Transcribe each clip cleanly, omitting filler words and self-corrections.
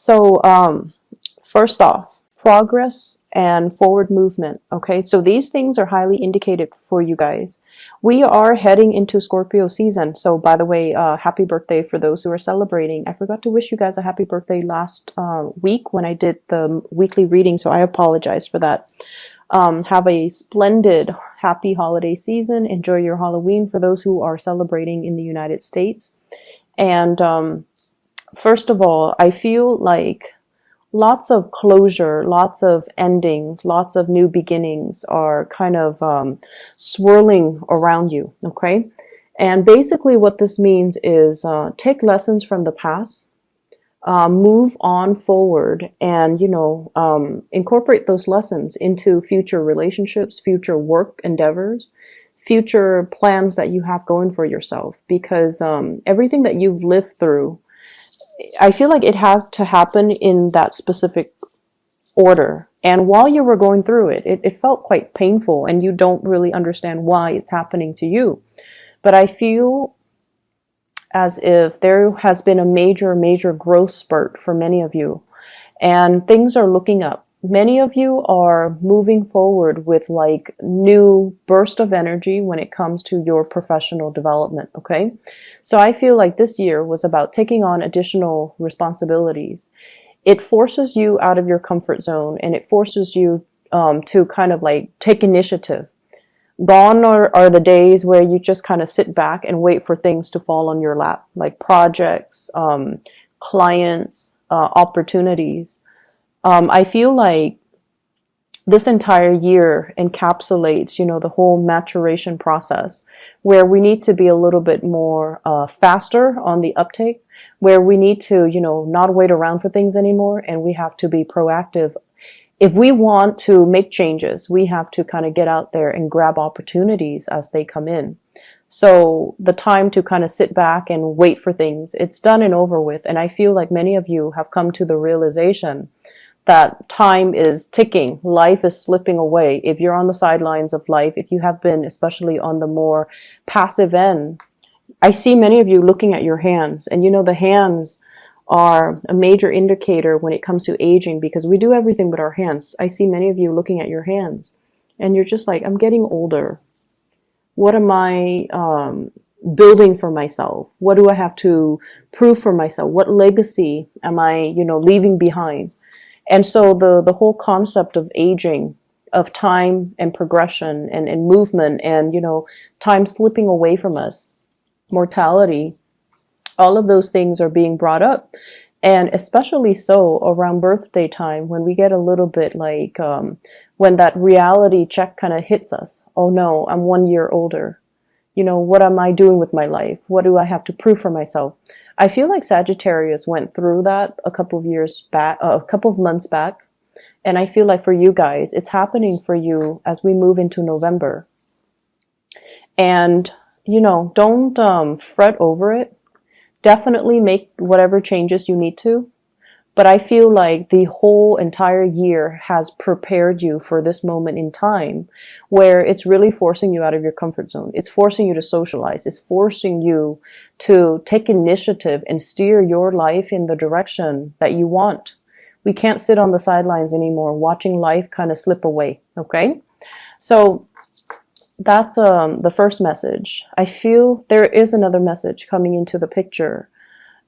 So, first off, progress and forward movement. Okay, so these things are highly indicated for you guys. We are heading into Scorpio season. So, by the way, happy birthday for those who are celebrating. I forgot to wish you guys a happy birthday last week when I did the weekly reading, so I apologize for that. Have a splendid, happy holiday season. Enjoy your Halloween for those who are celebrating in the United States. And first of all, I feel like lots of closure, lots of endings, lots of new beginnings are kind of swirling around you, okay? And basically what this means is take lessons from the past, move on forward, and, incorporate those lessons into future relationships, future work endeavors, future plans that you have going for yourself. Because everything that you've lived through, I feel like it has to happen in that specific order. And while you were going through it, it felt quite painful and you don't really understand why it's happening to you. But I feel as if there has been a major, major growth spurt for many of you and things are looking up. Many of you are moving forward with like new burst of energy when it comes to your professional development, okay? So I feel like this year was about taking on additional responsibilities. It forces you out of your comfort zone and it forces you to kind of like take initiative. Gone are the days where you just kind of sit back and wait for things to fall on your lap, like projects, clients, opportunities. I feel like this entire year encapsulates, the whole maturation process where we need to be a little bit more faster on the uptake, where we need to, not wait around for things anymore, and we have to be proactive. If we want to make changes, we have to kind of get out there and grab opportunities as they come in. So the time to kind of sit back and wait for things, it's done and over with. And I feel like many of you have come to the realization that time is ticking, life is slipping away. If you're on the sidelines of life, if you have been, especially on the more passive end, I see many of you looking at your hands, and the hands are a major indicator when it comes to aging because we do everything with our hands. I see many of you looking at your hands and you're just like, I'm getting older. What am I building for myself? What do I have to prove for myself? What legacy am I, leaving behind? And so the whole concept of aging, of time and progression and movement and, time slipping away from us, mortality, all of those things are being brought up. And especially so around birthday time when we get a little bit like, when that reality check kind of hits us. Oh no, I'm 1 year older. What am I doing with my life? What do I have to prove for myself? I feel like Sagittarius went through that a couple of months back. And I feel like for you guys, it's happening for you as we move into November. And, don't fret over it. Definitely make whatever changes you need to. But I feel like the whole entire year has prepared you for this moment in time where it's really forcing you out of your comfort zone. It's forcing you to socialize. It's forcing you to take initiative and steer your life in the direction that you want. We can't sit on the sidelines anymore watching life kind of slip away, okay? So that's the first message. I feel there is another message coming into the picture.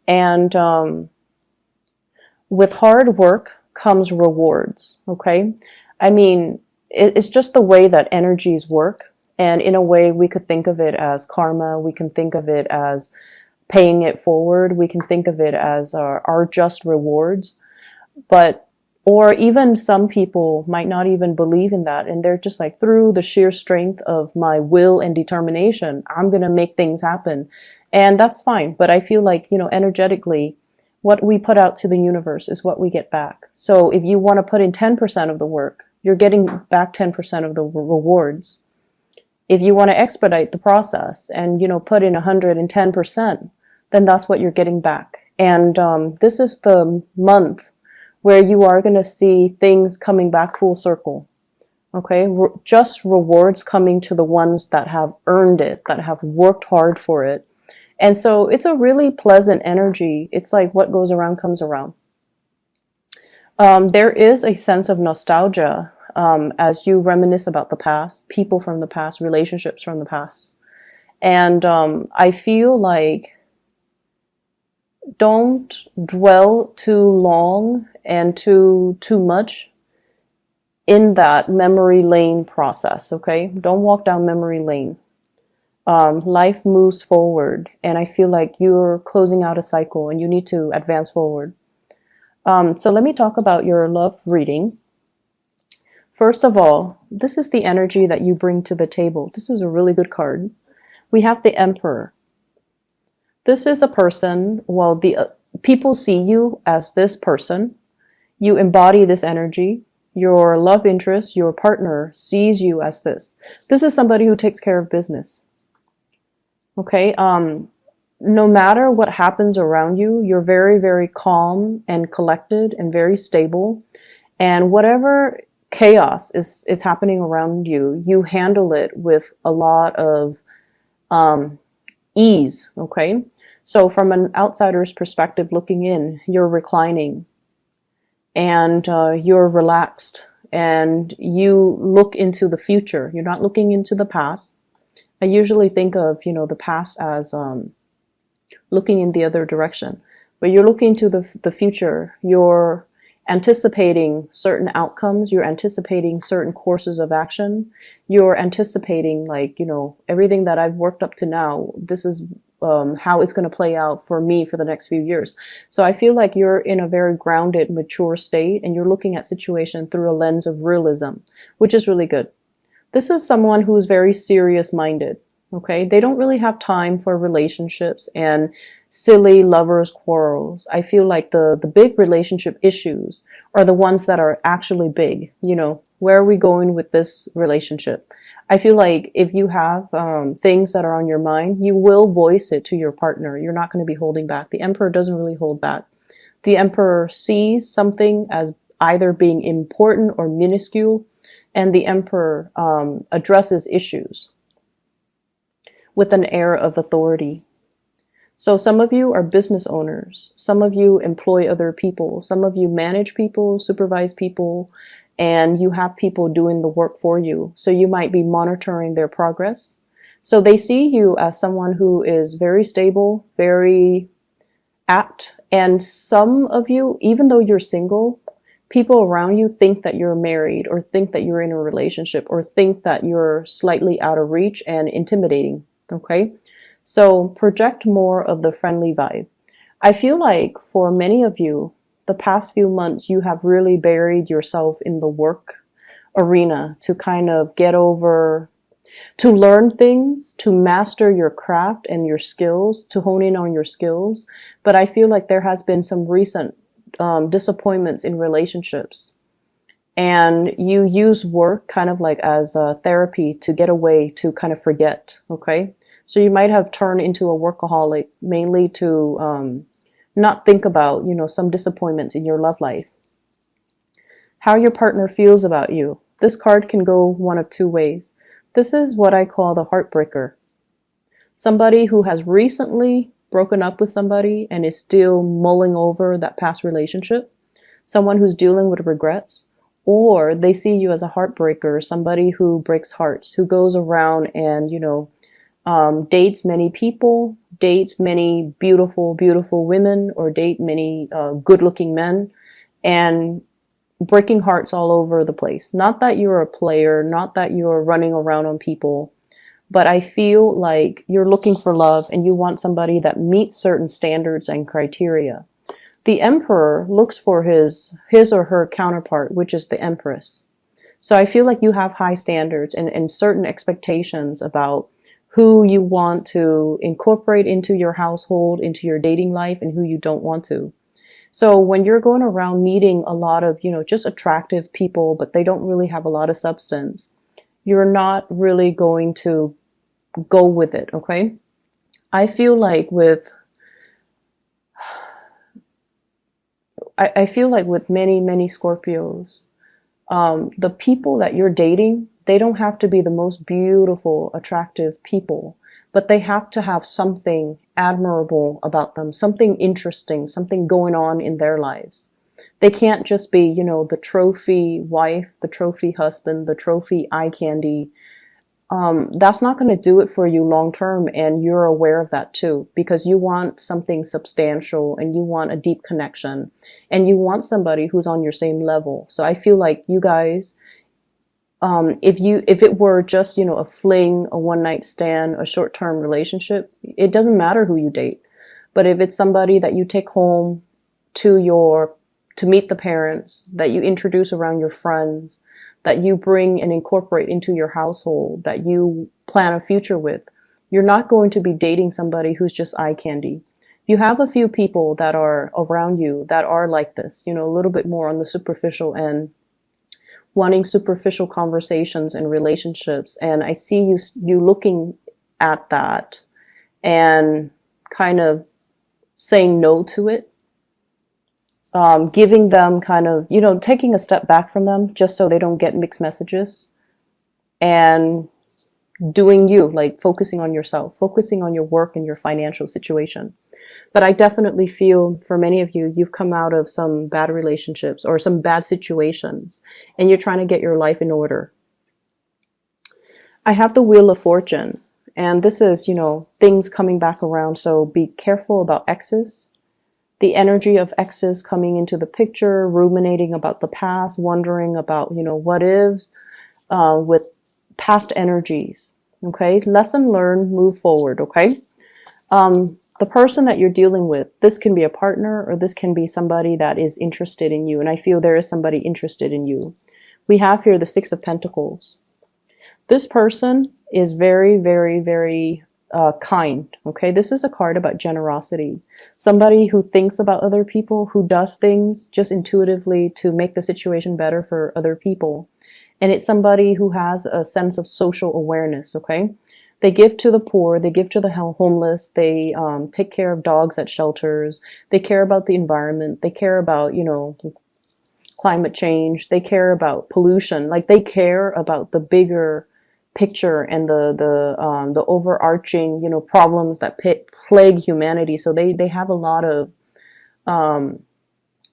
And with hard work comes rewards, okay? I mean, it's just the way that energies work. And in a way, we could think of it as karma. We can think of it as paying it forward. We can think of it as our just rewards. Or even some people might not even believe in that. And they're just like, through the sheer strength of my will and determination, I'm going to make things happen. And that's fine. But I feel like, energetically, what we put out to the universe is what we get back. So if you want to put in 10% of the work, you're getting back 10% of the rewards. If you want to expedite the process and, put in 110%, then that's what you're getting back. And this is the month where you are going to see things coming back full circle. Okay? Just rewards coming to the ones that have earned it, that have worked hard for it. And so it's a really pleasant energy. It's like what goes around comes around. There is a sense of nostalgia as you reminisce about the past, people from the past, relationships from the past. And I feel like don't dwell too long and too much in that memory lane process, okay? Don't walk down memory lane. Life moves forward, and I feel like you're closing out a cycle and you need to advance forward. So let me talk about your love reading. First of all, this is the energy that you bring to the table. This is a really good card. We have the Emperor. This is a person, well, the people see you as this person. You embody this energy. Your love interest, your partner sees you as this. This is somebody who takes care of business. Okay? No matter what happens around you, you're very, very calm and collected and very stable. And whatever chaos is happening around you, you handle it with a lot of ease. Okay? So from an outsider's perspective looking in, you're reclining and you're relaxed and you look into the future. You're not looking into the past. I usually think of, the past as looking in the other direction, but you're looking to the future. You're anticipating certain outcomes. You're anticipating certain courses of action. You're anticipating, everything that I've worked up to now. This is how it's going to play out for me for the next few years. So I feel like you're in a very grounded, mature state, and you're looking at situation through a lens of realism, which is really good. This is someone who's very serious-minded, okay? They don't really have time for relationships and silly lovers' quarrels. I feel like the big relationship issues are the ones that are actually big. Where are we going with this relationship? I feel like if you have things that are on your mind, you will voice it to your partner. You're not going to be holding back. The Emperor doesn't really hold back. The Emperor sees something as either being important or minuscule, and the Emperor addresses issues with an air of authority. So some of you are business owners. Some of you employ other people. Some of you manage people, supervise people, and you have people doing the work for you. So you might be monitoring their progress. So they see you as someone who is very stable, very apt. And some of you, even though you're single, people around you think that you're married or think that you're in a relationship or think that you're slightly out of reach and intimidating. Okay? So project more of the friendly vibe. I feel like for many of you, the past few months, you have really buried yourself in the work arena to kind of get over, to learn things, to master your craft and your skills, to hone in on your skills. But I feel like there has been some recent disappointments in relationships. And you use work kind of like as a therapy to get away, to kind of forget, okay? So you might have turned into a workaholic mainly to not think about, some disappointments in your love life. How your partner feels about you. This card can go one of two ways. This is what I call the heartbreaker. Somebody who has recently broken up with somebody and is still mulling over that past relationship. Someone who's dealing with regrets. Or they see you as a heartbreaker, somebody who breaks hearts, who goes around and, dates many people, dates many beautiful, beautiful women, or date many good-looking men, and breaking hearts all over the place. Not that you're a player, not that you're running around on people, but I feel like you're looking for love and you want somebody that meets certain standards and criteria. The Emperor looks for his or her counterpart, which is the Empress. So I feel like you have high standards and certain expectations about who you want to incorporate into your household, into your dating life, and who you don't want to. So when you're going around meeting a lot of, just attractive people, but they don't really have a lot of substance, you're not really going to go with it, okay? I feel like with many, many Scorpios, the people that you're dating, they don't have to be the most beautiful, attractive people, but they have to have something admirable about them, something interesting, something going on in their lives. They can't just be, you know, the trophy wife, the trophy husband, the trophy eye candy. That's not going to do it for you long term, and you're aware of that too, because you want something substantial and you want a deep connection and you want somebody who's on your same level. So I feel like you guys, if it were just, you know, a fling, a one night stand, a short term relationship, it doesn't matter who you date. But if it's somebody that you take home to meet the parents, that you introduce around your friends, that you bring and incorporate into your household, that you plan a future with, you're not going to be dating somebody who's just eye candy. You have a few people that are around you that are like this, you know, a little bit more on the superficial end, wanting superficial conversations and relationships. And I see you looking at that and kind of saying no to it. Giving them kind of, you know, taking a step back from them just so they don't get mixed messages, and doing you, like focusing on yourself, focusing on your work and your financial situation. But I definitely feel for many of you, you've come out of some bad relationships or some bad situations, and you're trying to get your life in order. I have the Wheel of Fortune, and this is, you know, things coming back around. So be careful about exes. The energy of exes coming into the picture, ruminating about the past, wondering about, you know, what ifs, with past energies. Okay, lesson learned, move forward. Okay, the person that you're dealing with, this can be a partner or this can be somebody that is interested in you. And I feel there is somebody interested in you. We have here the Six of Pentacles. This person is very, very, very kind. Okay, this is a card about generosity. Somebody who thinks about other people, who does things just intuitively to make the situation better for other people. And it's somebody who has a sense of social awareness. Okay, they give to the poor, they give to the homeless, they take care of dogs at shelters, they care about the environment, they care about, you know, climate change, they care about pollution. Like, they care about the bigger picture and the overarching, you know, problems that plague humanity. So they have a lot of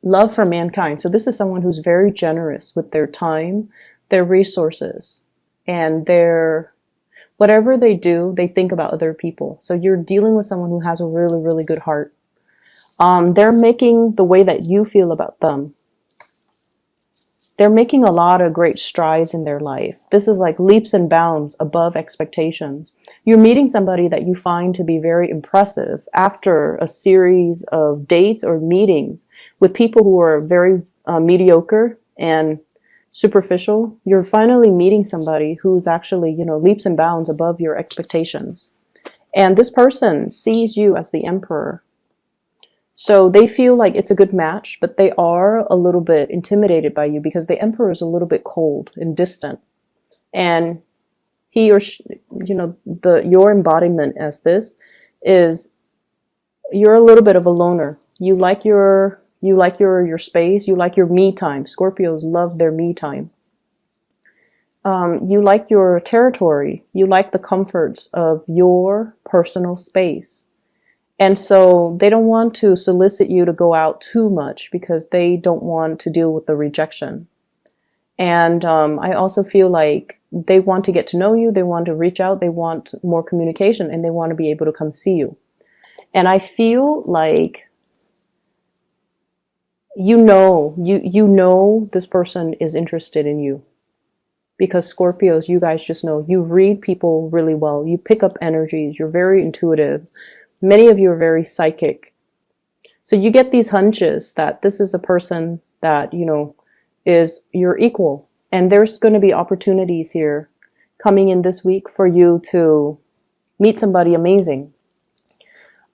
love for mankind. So this is someone who's very generous with their time, their resources, and their whatever they do, they think about other people. So you're dealing with someone who has a really, really good heart. They're making the way that you feel about them. They're making a lot of great strides in their life. This is like leaps and bounds above expectations. You're meeting somebody that you find to be very impressive after a series of dates or meetings with people who are very mediocre and superficial. You're finally meeting somebody who's actually, you know, leaps and bounds above your expectations. And this person sees you as the Emperor. So they feel like it's a good match, but they are a little bit intimidated by you because the Emperor is a little bit cold and distant. And he or she, you know, your embodiment as this is, you're a little bit of a loner. You like your space. You like your me time. Scorpios love their me time. You like your territory. You like the comforts of your personal space. And so they don't want to solicit you to go out too much because they don't want to deal with the rejection. And I also feel like they want to get to know you. They want to reach out. They want more communication, and they want to be able to come see you. And I feel like you know this person is interested in you. Because Scorpios, you guys just know, you read people really well. You pick up energies. You're very intuitive. Many of you are very psychic. So you get these hunches that this is a person that, you know, is your equal. And there's going to be opportunities here coming in this week for you to meet somebody amazing.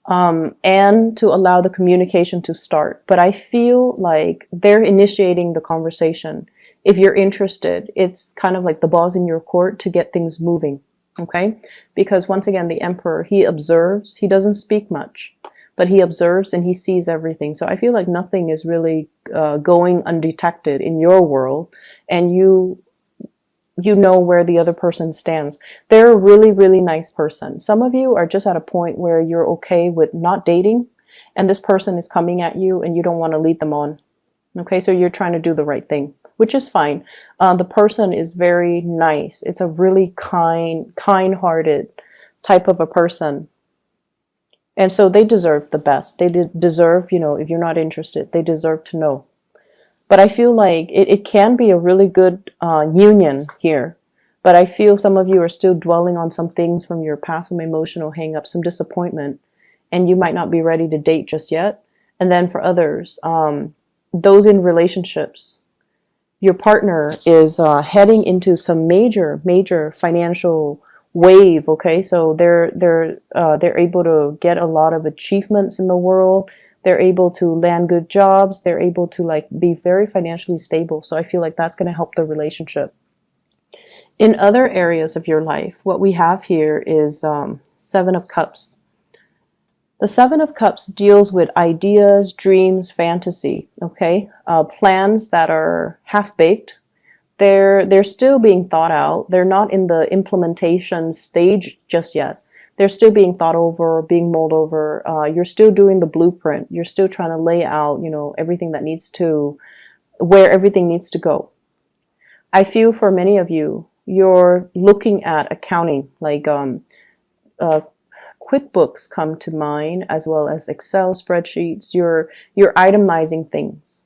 And to allow the communication to start. But I feel like they're initiating the conversation. If you're interested, it's kind of like the ball's in your court to get things moving. Okay? Because once again, the Emperor, he observes, he doesn't speak much, but he observes and he sees everything. So I feel like nothing is really going undetected in your world, and you know where the other person stands. They're a really, really nice person. Some of you are just at a point where you're okay with not dating, and this person is coming at you and you don't want to lead them on. Okay, so you're trying to do the right thing, which is fine. The person is very nice. It's a really kind-hearted type of a person. And so they deserve the best. They deserve, if you're not interested, they deserve to know. But I feel like it can be a really good union here. But I feel some of you are still dwelling on some things from your past, some emotional hang-ups, some disappointment, and you might not be ready to date just yet. And then for others, those in relationships, your partner is heading into some major financial wave. Okay, so they're able to get a lot of achievements in the world. They're able to land good jobs. They're able to like be very financially stable. So I feel like that's going to help the relationship. In other areas of your life, what we have here is Seven of Cups. The Seven of Cups deals with ideas, dreams, fantasy, okay? Plans that are half-baked. They're still being thought out. They're not in the implementation stage just yet. They're still being thought over, being mulled over. You're still doing the blueprint. You're still trying to lay out, everything that needs to, where everything needs to go. I feel for many of you, you're looking at accounting, like QuickBooks come to mind, as well as Excel spreadsheets. You're itemizing things.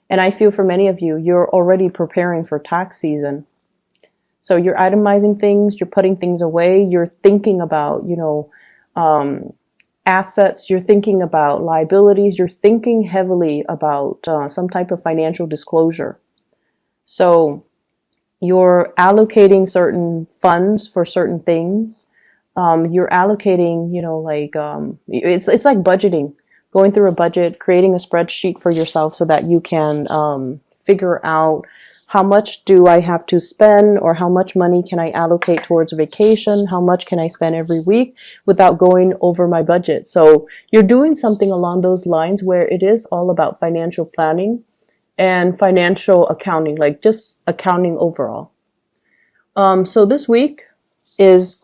And I feel for many of you, you're already preparing for tax season. So you're itemizing things, you're putting things away, you're thinking about, assets, you're thinking about liabilities, you're thinking heavily about some type of financial disclosure. So you're allocating certain funds for certain things. You're allocating, it's like budgeting, going through a budget, creating a spreadsheet for yourself so that you can figure out how much do I have to spend, or how much money can I allocate towards a vacation? How much can I spend every week without going over my budget? So you're doing something along those lines where it is all about financial planning and financial accounting, like just accounting overall. So this week is,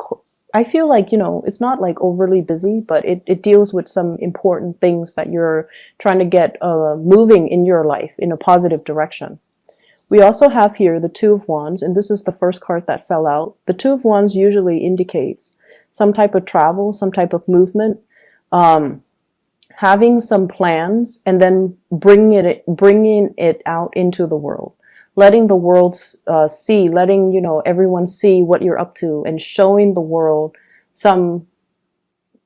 I feel like, it's not like overly busy, but it deals with some important things that you're trying to get moving in your life in a positive direction. We also have here the Two of Wands, and this is the first card that fell out. The Two of Wands usually indicates some type of travel, some type of movement, having some plans, and then bringing it out into the world. Letting the world see, letting, everyone see what you're up to, and showing the world some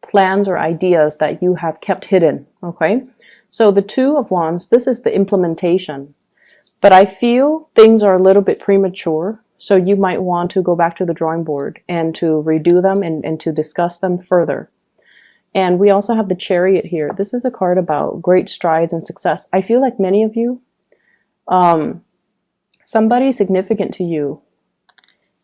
plans or ideas that you have kept hidden, okay? So the Two of Wands, this is the implementation. But I feel things are a little bit premature, so you might want to go back to the drawing board and to redo them and to discuss them further. And we also have the Chariot here. This is a card about great strides and success. I feel like many of you, somebody significant to you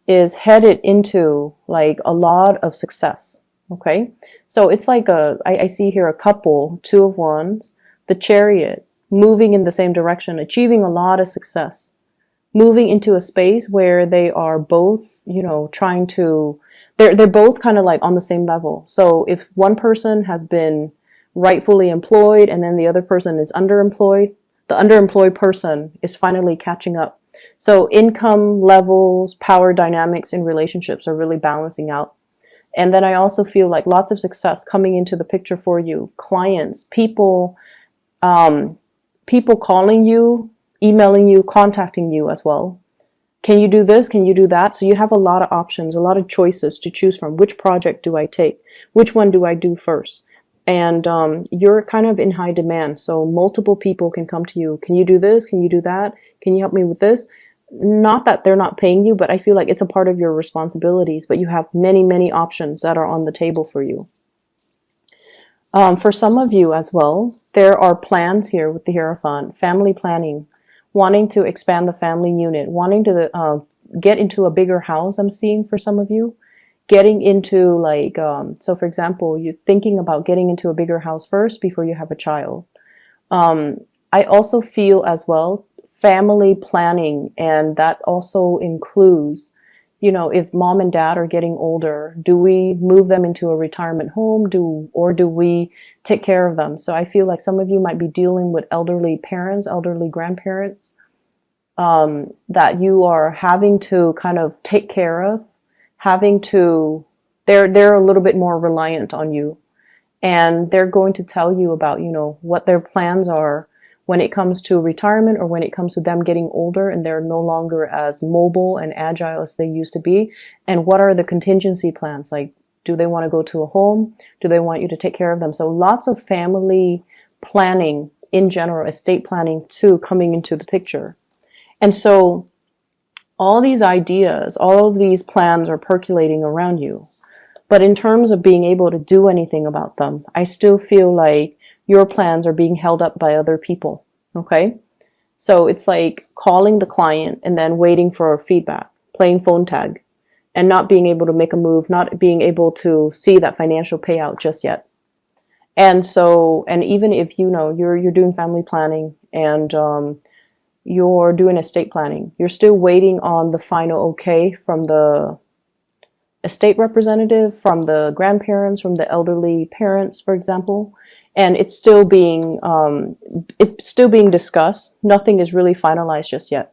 is headed into like a lot of success, okay? So it's like I see here a couple, Two of Wands, the Chariot, moving in the same direction, achieving a lot of success, moving into a space where they are both, trying to, they're both kind of like on the same level. So if one person has been rightfully employed and then the other person is underemployed, the underemployed person is finally catching up. So income levels, power dynamics in relationships are really balancing out. And then I also feel like lots of success coming into the picture for you. Clients, people calling you, emailing you, contacting you as well. Can you do this? Can you do that? So you have a lot of options, a lot of choices to choose from. Which project do I take? Which one do I do first? And you're kind of in high demand. So multiple people can come to you. Can you do this? Can you do that? Can you help me with this? Not that they're not paying you, but I feel like it's a part of your responsibilities. But you have many options that are on the table for you. For some of you as well, there are plans here with the Hierophant, family planning, wanting to expand the family unit, wanting to get into a bigger house. I'm seeing for some of you, getting into like, so for example, you're thinking about getting into a bigger house first before you have a child. I also feel as well, family planning, and that also includes, if mom and dad are getting older, do we move them into a retirement home, or do we take care of them? So I feel like some of you might be dealing with elderly parents, elderly grandparents, that you are having to kind of take care of, they're a little bit more reliant on you. And they're going to tell you about, what their plans are when it comes to retirement, or when it comes to them getting older and they're no longer as mobile and agile as they used to be. And what are the contingency plans? Like, do they want to go to a home? Do they want you to take care of them? So lots of family planning in general, estate planning too, coming into the picture. And so all these ideas, all of these plans are percolating around you. But in terms of being able to do anything about them, I still feel like your plans are being held up by other people. Okay? So it's like calling the client and then waiting for feedback, playing phone tag, and not being able to make a move, not being able to see that financial payout just yet. And so, and even if you're doing family planning and you're doing estate planning, you're still waiting on the final okay from the estate representative, from the grandparents, from the elderly parents, for example, and it's still being discussed. Nothing is really finalized just yet.